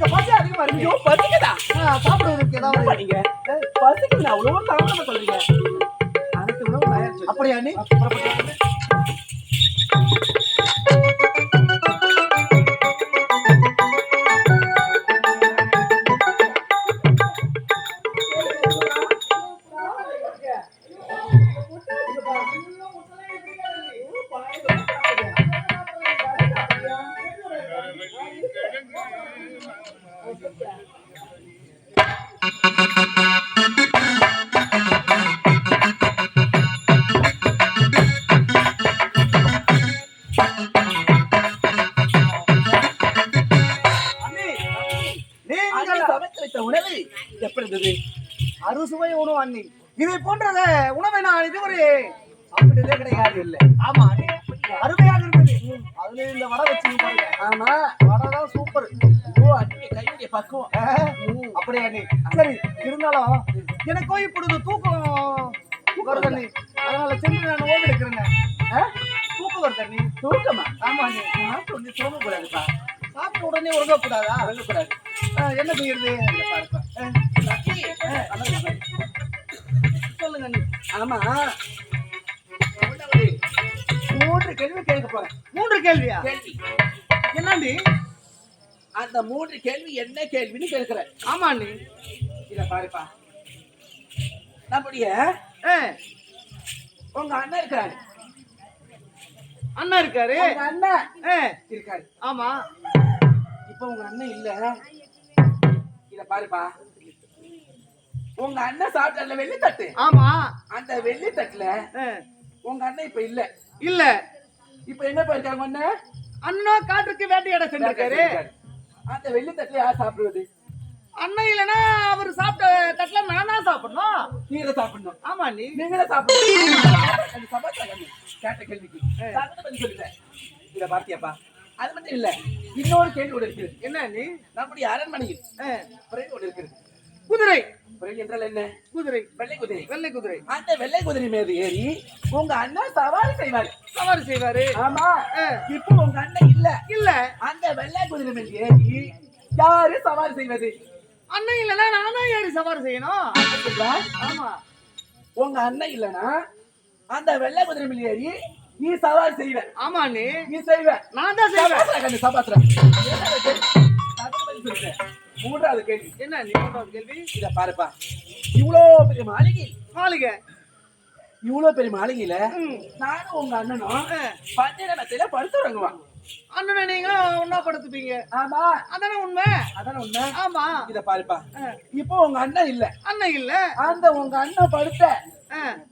எனக்கு பசி அதிகமா இருக்கு. ஐயோ பசிக்குதா? சாப்பிடுவதற்கு ஏதாவது நீங்க பசிக்குது அவ்வளவு தாமதமா சொல்றீங்க. அனைத்து உணவு தயாரிச்சு அப்படியா நீ? உணவு எப்படி இருந்தது? அறுசுவை உணவு அண்ணி. இதை போன்றத உணவை நான் இதுவரை சாப்பிட்டதே கிடையாது. இல்ல. ஆமா அண்ணி, அருமையாக இருந்தது. அதுல இந்த வடை வச்சு பாருங்க. ஆமா வடை தான் சூப்பர். ஓ அண்ணி கையுடைய பக்குவம். அப்படியா அண்ணி? சரி, இருந்தாலும் எனக்கோ இப்பொழுது தூக்கம் வருது அண்ணி. அதனால சென்று நான் ஓய்வு எடுக்கிறேன். தூக்கம் வருது அண்ணி. தூக்கமா? ஆமா அண்ணி. சாப்பிட்டு வந்து தூங்கக்கூடாதுப்பா. சாப்பிட்ட உடனே உறங்கக்கூடாதா? உறங்கக்கூடாது. என்ன செய்யறது? சொல்லுங்க அண்ணி. ஆமா 3 கேள்வி கேட்க போறேன். 3 கேள்வியா? கேள்வி என்னண்டி? அந்த 3 கேள்வி என்ன கேள்வின்னு கேட்கிறேன். ஆமா அண்ணி. இத பாருப்பா, நம்முடைய உங்க அண்ணன் இருக்காரு. அண்ணா இருக்காரு. உங்க அண்ணன் இருக்காரு. ஆமா. இப்ப உங்க அண்ணன் இல்ல. இத பாருப்பா, உங்க அண்ணன் சாப்பிட்ட வெள்ளி தட்டு. ஆமா. அந்த வெள்ளி தட்டுல உங்க அண்ணன் இப்ப இல்ல. இல்ல. இப்ப என்ன போயிருக்காங்க? அண்ணன் அண்ணா காட்டுக்கு வேட்டையாட சென்றிருக்காரு. அந்த வெள்ளி தட்டுல யார் சாப்பிடுவது? அண்ணன் இல்லனா அவர் சாப்பிட்ட தட்டுல நானா சாப்பிடணும். நீங்க சாப்பிடணும். ஆமா நீ. நீங்களே சாப்பிடணும். அந்த சபாச்சாரம் கேட்ட கேள்விக்கு சாப்பிட்டு பதில் சொல்லுங்க. இத பாத்தியாப்பா? அது மட்டும் இல்ல, இன்னொரு கேள்வி ஒன்று இருக்கு. என்ன நீ? நம்முடைய அரண்மனையில் பிறகு ஒன்று இருக்கு. குதிரை. பிறகு என்றால் என்ன? குதிரை. வெள்ளை குதிரை. வெள்ளை குதிரை. அந்த வெள்ளை குதிரை மீது ஏறி உங்க அண்ணன் சவாரி செய்வாரு. சவாரி செய்வாரு. ஆமா. இப்போ உங்க அண்ணன் இல்ல. இல்ல. அந்த வெள்ளை குதிரை மீது ஏறி யாரு சவாரி செய்வது? அண்ணன் இல்லனா நானா ஏறி சவாரி செய்யணும். ஆமா. உங்க அண்ணன் இல்லனா அந்த வெள்ளை குதிரை மீது ஏறி நீ சவாரி செய்வ. ஆமா நீ செய்வ. நான் தான் செய்வேன். சபாத்திரம். மூன்றாவது கேள்வி. என்ன நீ? மூன்றாவது கேள்வி. இத பாருப்பா, இவ்வளோ பெரிய மாளிகை. இவ்வளோ பெரிய மாளிகையில நானும் உங்க அண்ணனும் பஞ்சநேரத்துல படுத்துறங்குவான். அண்ணனை நீங்க ஒன்னா படுத்துப்பீங்க. ஆமா, அதானே உண்மை. அதானே உண்மை. ஆமா. இத பாருப்பா, இப்போ உங்க அண்ணன் இல்ல. அண்ணன் இல்ல. அந்த உங்க அண்ணன் படுத்த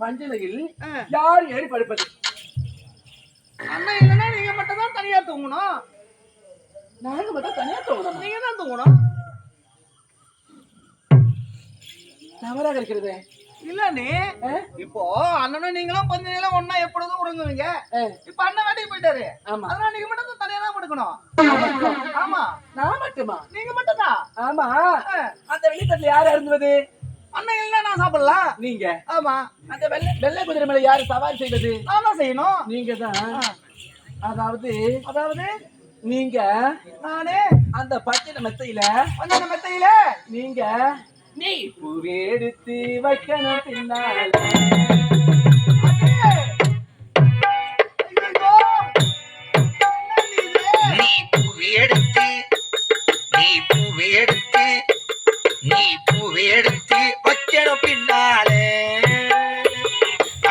பஞ்சனையில் யார் ஏறி படுப்பது? அண்ணன் இல்லனா நீங்க மட்டும் தான் தனியா தூங்கணும். நாங்க மட்டும் தனியா தூங்கணும். நீங்க தான் தூங்கணும். தவறாக இருக்கிறது. இல்ல நீ இப்போ அண்ணனும் நீங்களும் கொஞ்ச நேரம் ஒன்னா எப்பொழுதும் உறங்குவீங்க. இப்ப அண்ணன் வேட்டைக்கு போயிட்டாரு. அதனால நீங்க மட்டும் தான் தனியா தான் படுக்கணும். ஆமா. நான் மட்டுமா? நீங்க மட்டும் தான். ஆமா. அந்த வெளித்தட்டுல யார் அருந்துவது? அண்ணன் இல்ல நான் சாப்பிடலாம். நீங்க. ஆமா. அந்த வெள்ளை குதிரை மேல யாரு சவாரி செய்வது? நான் தான் செய்யணும். நீங்க தான். அதாவது நீங்க நானே அந்த பச்சை மெத்தையில நீங்க நீ பூவே எடுத்து வைக்கணும் பின்னால. நீ பூவே எடுத்து வைக்கணும் பின்னாலே,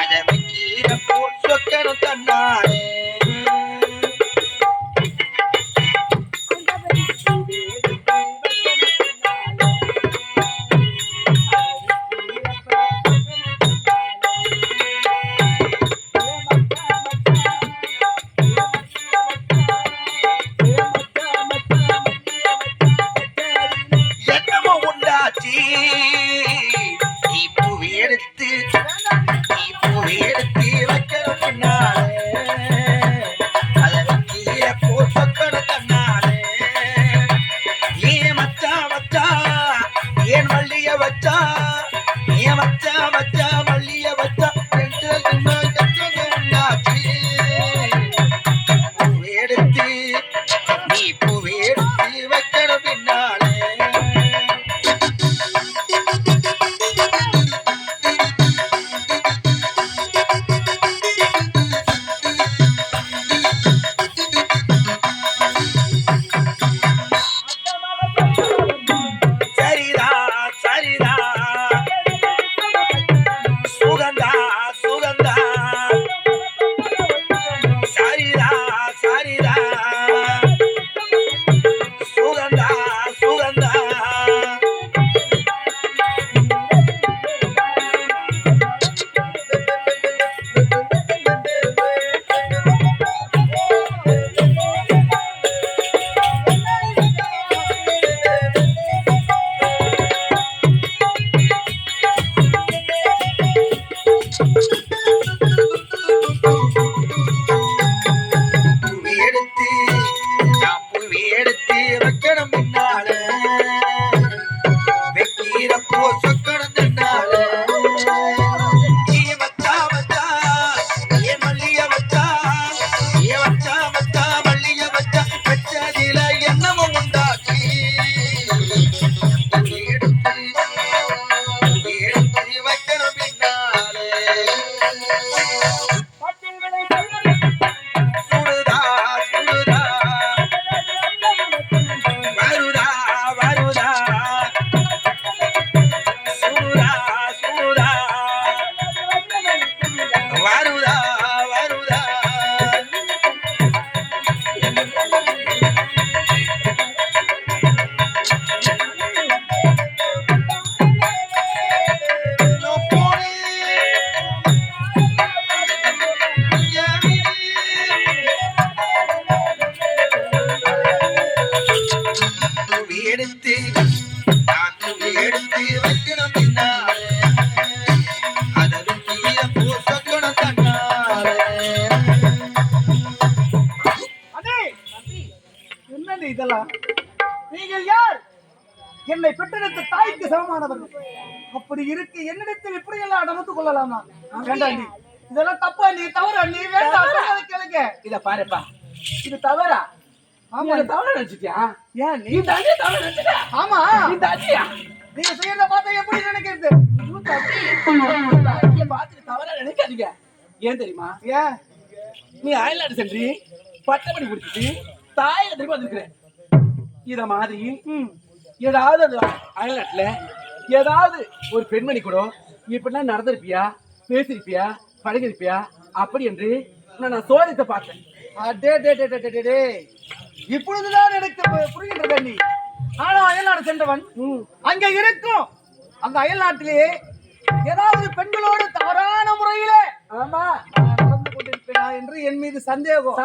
அதை கீழே போட்டு சொக்கணும் தன்னாலே. நீங்களா? நீங்கள் யார்? என்னை பெற்றெடுத்த தாய்க்கு சமமானவர்கள். அப்படி இருக்கு என்னிடத்தில் இப்படி எல்லாம் நடந்து கொள்ளலாமா? வேண்டாண்டி, இதெல்லாம் தப்பா, நீ தவறா, நீ வேண்டாம் சொல்றதை கேளுங்க. இத பாருப்பா, இது தவறா? ஆமா, நீ தவறா நினைச்சிட்டியா? ஏன் நீ? இந்த அண்ணி தவறா நினைச்சிட்டா? ஆமா, இந்த அண்ணியா? நீங்க செய்யறத பார்த்தா எப்படி நினைக்கிறது? இந்த அண்ணியை பார்த்துட்டு தவறா நினைக்காதீங்க. ஏன் தெரியுமா? ஏன்? நீ அயல்நாடு சென்று பட்டப்படி முடிச்சுட்டு தாயை திரும்ப வந்துருக்குற. இத மாதிரி ஏதாவது அந்த அயல்நாட்டுல ஏதாவது ஒரு பெண்மணி கூட இப்படிலாம் நடந்திருப்பியா, பேசிருப்பியா, பழகிருப்பியா அப்படி என்று நான் சோதித்த பார்த்தேன். இப்பொழுதுதான் எனக்கு புரிகின்றது அண்ணி. ஆனா அயல்நாடு சென்றவன் அங்க இருக்கும் அந்த அயல்நாட்டிலே ஏதாவது பெண்களோடு தவறான முறையிலே ஆமா நடந்து கொண்டிருப்பேனா என்று என் மீது சந்தேகம்.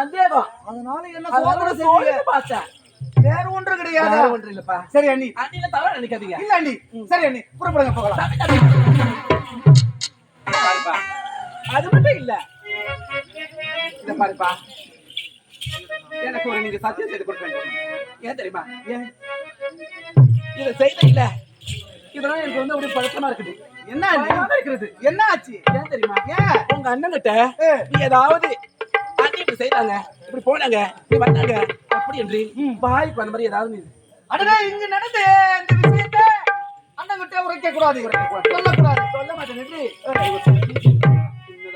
அதனால என்ன சோதனை செய்ய பார்த்தேன். வேற ஒன்று கிடையாது. வேற ஒன்று இல்லப்பா. சரி அண்ணி, அண்ணில தவறா நினைக்காதீங்க. இல்ல அண்ணி. சரி அண்ணி, புறப்படுங்க போகலாம். பாருப்பா, அது மட்டும் இல்ல. இத பாருப்பா, எனக்கு ஒரு நீங்க சத்தியம் செய்து கொடுக்க வேண்டும். ஏன் தெரியுமா? ஏன் இத செய்த இல்ல, இதெல்லாம் எனக்கு வந்து ஒரு பழக்கமா இருக்குது. என்ன இருக்கிறது? என்ன ஆச்சு? ஏன் தெரியுமா? ஏன் உங்க அண்ணன் கிட்ட நீ ஏதாவது அண்ணி இப்படி செய்தாங்க, இப்படி போனாங்க, இப்படி வந்தாங்க அப்படி என்று வாய்க்கு வந்த மாதிரி ஏதாவது நீ அடடே, இங்க நடந்த இந்த விஷயத்தை அண்ணன் கிட்ட உரைக்க கூடாது, சொல்லக்கூடாது. சொல்ல மாட்டேன்.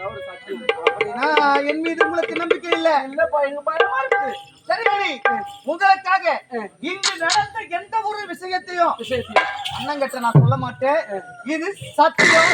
ஒரு சத்தியம் அப்படின்னா என் மீது உங்களுக்கு நம்பிக்கை இல்ல? இல்லப்பா, எங்க பயமா இருக்குது. சரி மணி, உங்களுக்காக இங்கு நடந்த எந்த ஒரு விஷயத்தையும் அண்ணங்கிட்ட நான் சொல்ல மாட்டேன். இது சத்தியம்.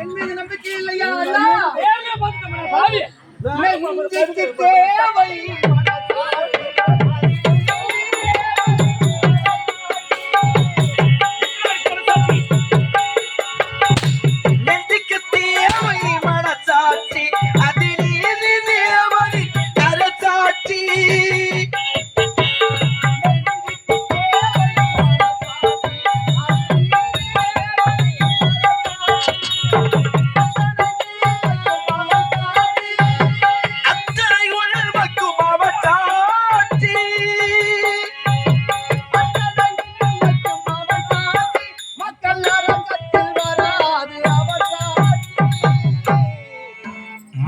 என் மீது நம்பிக்கை இல்லையா? நெஞ்சுக்கு தேவை நெஞ்சுக்கு தேவை மனசாட்சி, அதிலே தேவனை கரசாட்சி. அத்தனை உணர்வுக்கும் அவன் சாட்சி. மக்கள் அரங்கத்தில் வராது அவர் சாட்சி.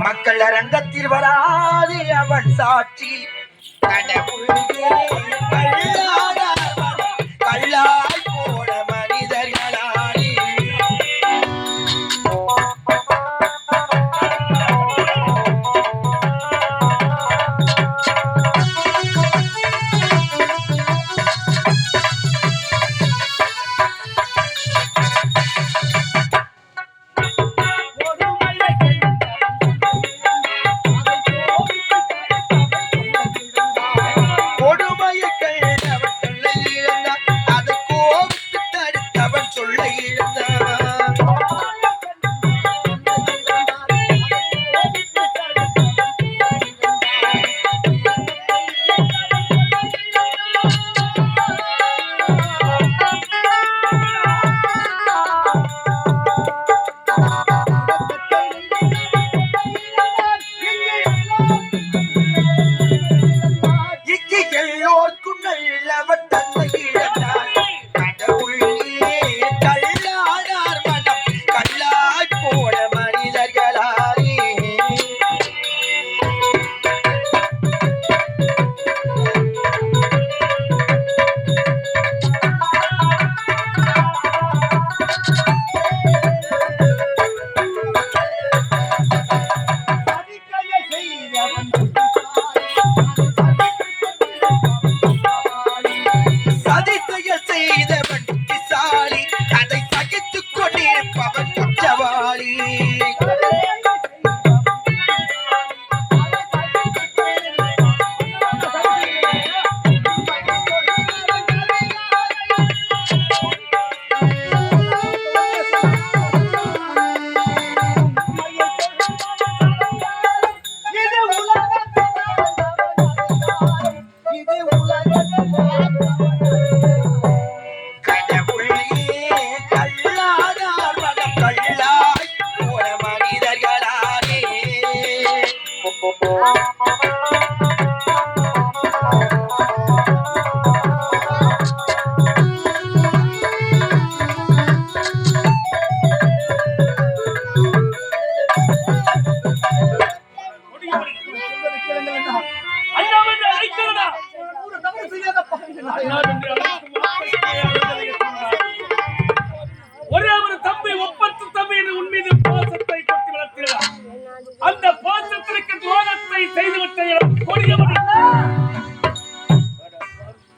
மக்கள் அரங்கத்தில் வராது அவன் சாட்சி. கடவுளே கல்லாய் போன மனிதர்களானே. கொடுமையை சதி செயல் செய்தவன் புத்திசாலி, அதை சகித்துக் கொண்டிருப்பவன் குற்றவாளி. ஒரே ஒரு தம்பி ஒப்பற்ற தம்பி என்று உன்மீது பாசத்தை கொட்டி வளர்க்கிறார். அந்த பாசத்திற்கு துரோகத்தை செய்துவிட்ட கொடியவன்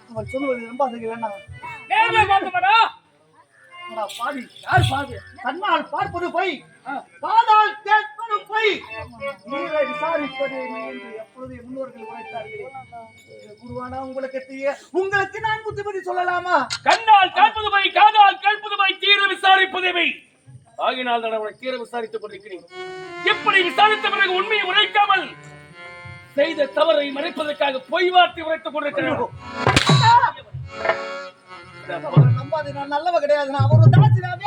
அவன் சொல்லுவது ரொம்ப அதுக்கு வேண்டாம். நேர்ல பார்த்தவனா பாதி யார் பாதி? கண்ணால் பார்ப்பது பொய், காதால் கேட்பது பொய், நீரை விசாரிப்பது மெய் என்று எப்பொழுது முன்னோர்கள் உரைத்தார்களே. குருவானா உங்களுக்கு நான் புத்திமதி சொல்லலாமா? கண்ணால் காண்பது போய் காதால் கேட்பது போய் தீர விசாரிப்பதேவை. ஆகினால் நான் அவனை தீர விசாரித்துக் கொண்டிருக்கிறேன். எப்படி விசாரித்த பிறகு உண்மையை உரைக்காமல் செய்த தவறை மறைப்பதற்காக பொய் வார்த்தை உரைத்துக் கொண்டிருக்கிறேன். நம்பாது, நான் நல்லவ கிடையாது. நான் ஒரு தாசிராவே.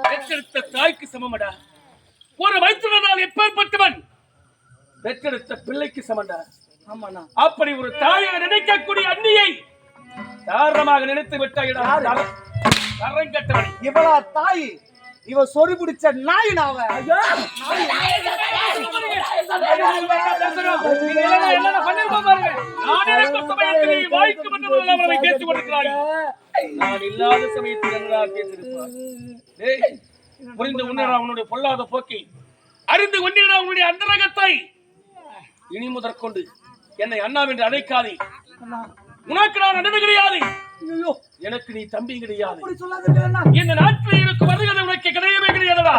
பெற்றெடுத்த தாய்க்கு சமமடா. ஒரு வயிற்றுடனால் எப்பேற்பட்டவன் பெற்றெடுத்த பிள்ளைக்கு சமண்டா. ஆமாண்ணா. அப்படி ஒரு தாயை நினைக்கக்கூடிய அன்னியை தாரணமாக நினைத்து விட்டாயிடா. தரங்கட்டவன் இவளா தாய்? இவ சொறி பிடிச்ச நாய் நாவ. புரிந்து உன்னிட அவனுடைய பொல்லாத போக்கை அறிந்து கொண்டிட அவனுடைய அந்தரகத்தை இனி முதற்கொண்டு என்னை அண்ணா என்று அழைக்காதே. உனக்கு நான் அண்ணன் கிடையாது, எனக்கு நீ தம்பி கிடையாது. இந்த நாட்டில் இருக்கும் வருகிறது உனக்கு கிடையவே கிடையாதா?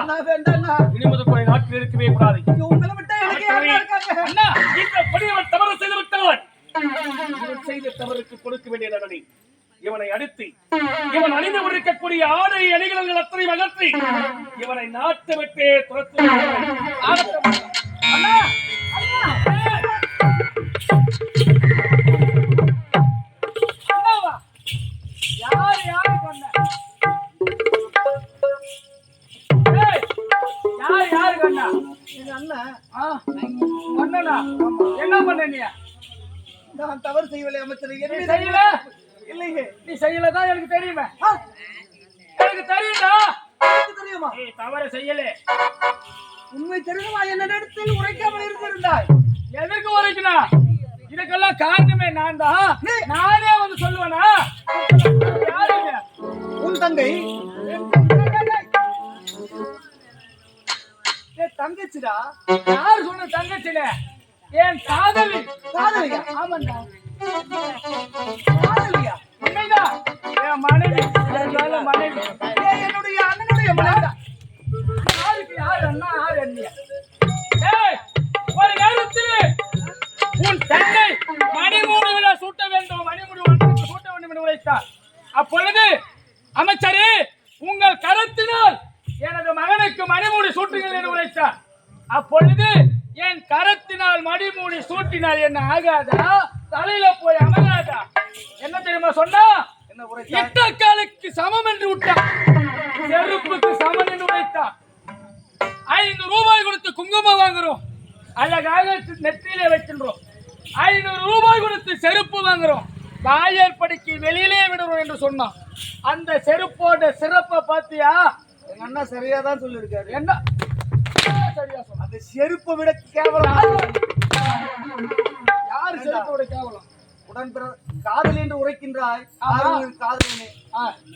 இனி முதற்கொண்டு நாட்டில் இருக்கவே கூடாது. அண்ணா, இந்த படியவன் தவறு செய்து விட்டவன். இவன் செய்த தவறுக்கு கொடுக்க வேண்டிய தண்டனை இவனை அடித்து இவன் அணிந்து கொண்டிருக்கக்கூடிய ஆடை அணிகலன்கள் அத்தனை அகற்றி இவனை நாட்டை விட்டே துரத்து. என்ன பண்ண நீ? நான் தவறு செய்யவில்லை அமைச்சர். என்ன செய்யல? இல்லையே, நீ செய்யலதான் எனக்கு தெரியுமே. எனக்கு தெரியுதா? தெரியுமா? நீ தவறு செய்யல. உண்மை தெரியுமா? என்னிடத்தில் உரைக்காமல் இருந்திருந்தாய். எதற்கு உரைக்கணும்? இதுக்கெல்லாம் காரணமே நான் தான். நானே வந்து சொல்லுவேனா? உன் தங்கை தங்கச்சிடா. யார் சொன்ன தங்கச்சில? என் காதலி. காதலியா? ஆமாண்டா, காதலியா? உண்மைதான். என் மனைவி, மனைவி. என்னுடைய அண்ணனுடைய மனைவி. யாருக்கு யார் அண்ணா யார் அண்ணியா? ஒரு நேரத்தில் உன் தந்தை மணிமூடு விழா சூட்ட வேண்டும், மணிமுடி சூட்ட வேண்டும் என்று உரைத்தார். அப்பொழுது அமைச்சரே, உங்கள் கரத்தினால் எனது மகனுக்கு மணிமூடி சூட்டுங்கள் என்று உரைத்தார். அப்பொழுது என் கரத்தினால் மணிமூடி சூட்டினால் என்ன ஆகாதா? தலையில போய் அமராதா? என்ன தெரியுமா சொன்னா? இட்ட காலுக்கு சமம் என்று விட்டார், செருப்புக்கு சமம் என்று உரைத்தார். 5 ரூபாய் கொடுத்து குங்குமம் வாங்குறோம், அழகாக நெற்றியிலே வைக்கின்றோம். 500 ரூபாய் கொடுத்து செருப்பு வாங்குறோம், வாயர் படிக்கு வெளியிலே விடுறோம் என்று சொன்னான். அந்த செருப்போட சிறப்பை பாத்தியா? எங்க அண்ணா சரியாதான் சொல்லிருக்காரு. என்ன சரியா சொன்ன? அந்த செருப்பை விட கேவலம். யாரு செருப்பை விட கேவலம்? காதல் என்று உரைக்கின்றாய். காதலனே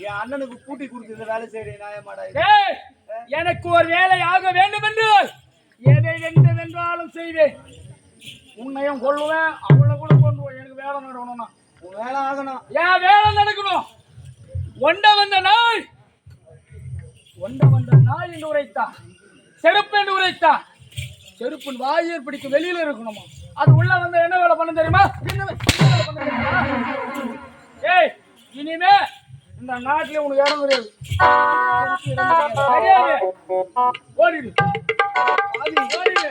என் அண்ணனுக்கு கூட்டி கொடுத்து வேலை செய்யறேன் நியாயமாடா இது? டேய், எனக்கு ஒரு வேலை ஆக வேண்டும் என்று எதை வென்றாலும் செய்வேன். உன்னையும் கொள்ளுவேன், அவளை கூட கொண்டுவேன். எனக்கு வேலை நடக்கணும்னா உன் வேலை ஆகணும். என் வேலை நடக்கணும். ஒண்ட வந்த நாய் என்று உரைத்தான். செருப்பு என்று உரைத்தான். செருப்பின் வாயில் பிடிக்க வெளியில இருக்கணுமா? அது உள்ள வந்து என்ன வேலை பண்ண தெரியுமா? ஏய், இனிமே இந்த நாட்டிலே உனக்கு இடம் கிடையாது. ஓடிடு, ஓடிடு.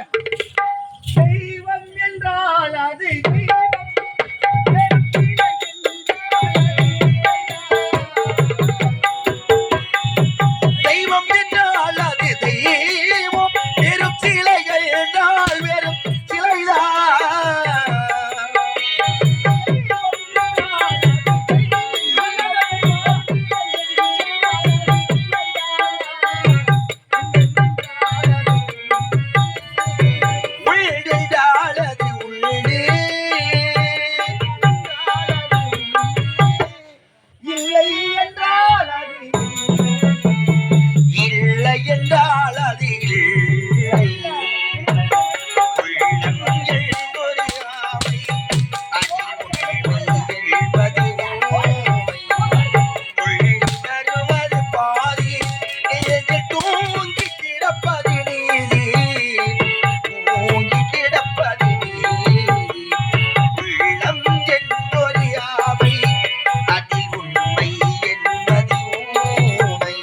தெய்வம் என்றால் அது தெய்வம் என்றால் அது தெய்வம், வெறும் சிலைகள் என்றால் வெறும் சிலைதான். உள்ளென்றால் அது உள்ளே, இல்லை என்றால் அது இல்லை என்றால் அது இல்லை. உள்ளம் என்பது ஆமை, அதில் என்பது ஓமை. உள்ளம் தருவது பாதி, நெஞ்சில் தூங்கி கிடப்பது நீதி, தூங்கி கிடப்பது நீதி. உள்ளம் என்பது ஆமை, அதில் உண்மை என்பது ஊமை.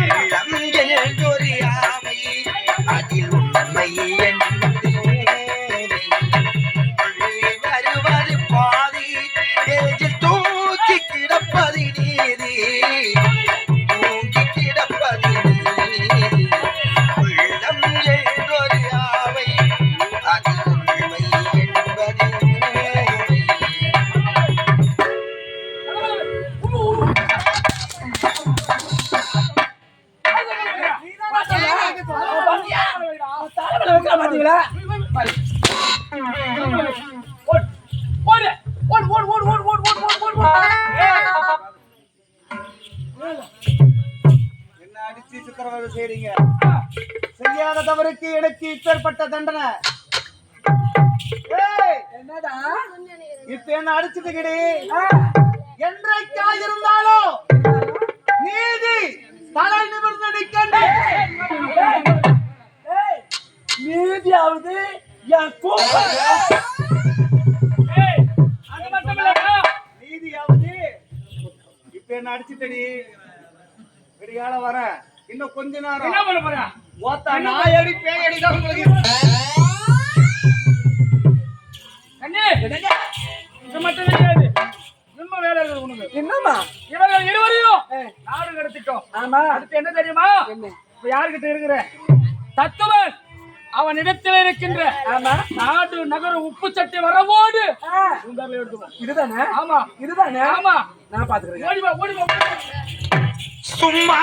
உள்ளம் என்பது ஆமை, அதில் உண்மை என்பது ஊமை. உள்ளே வருவது பாதி, நெஞ்சில் தூக்கி கிடப்பது நீதி, தூங்கி கிடப்பது நீதி. உள்ளம் என்பது ஆமை, அதில் உண்மை என்பது ஊமை. பாத்தீங்களா? என்ன அடிச்சு சித்திரவதை செய்றீங்க? செய்யாத தவறுக்கு எனக்கு இப்பேற்பட்ட தண்டனை. ஏய், என்னடா? இப்ப என்ன அடிச்சுட்டுக்கிடி என்றைக்கா இருந்தாலும் நீதி தலை நிமிர்ந்து நிற்கின்றேன். நீதியாவது என் கூப்பர். நீதியாவது இப்ப என்ன அடிச்சுட்டடி விடியால வர இன்னும் கொஞ்ச நேரம் என்ன பண்ண போற? ஓத்தா நாய் அடி பேய் அடிதான் உங்களுக்கு. அண்ணே, இது மட்டும் கிடையாது. இன்னும் வேலை இருக்குது உனக்கு. என்னம்மா? இவர்கள் இருவரையும் நாடு கடத்திட்டோம். ஆமா. அடுத்து என்ன தெரியுமா? இப்ப யாருகிட்ட இருக்கிற தத்துவன் அவனிடத்தில் இருக்கின்ற நாடு நகர உப்பு சட்டை வரவோடு எடுத்துக்கோ. இதுதானே? ஆமா, இதுதானே? ஆமா. நான் பாத்துக்கிறேன். ஓடிவா, ஓடிவா. சும்மா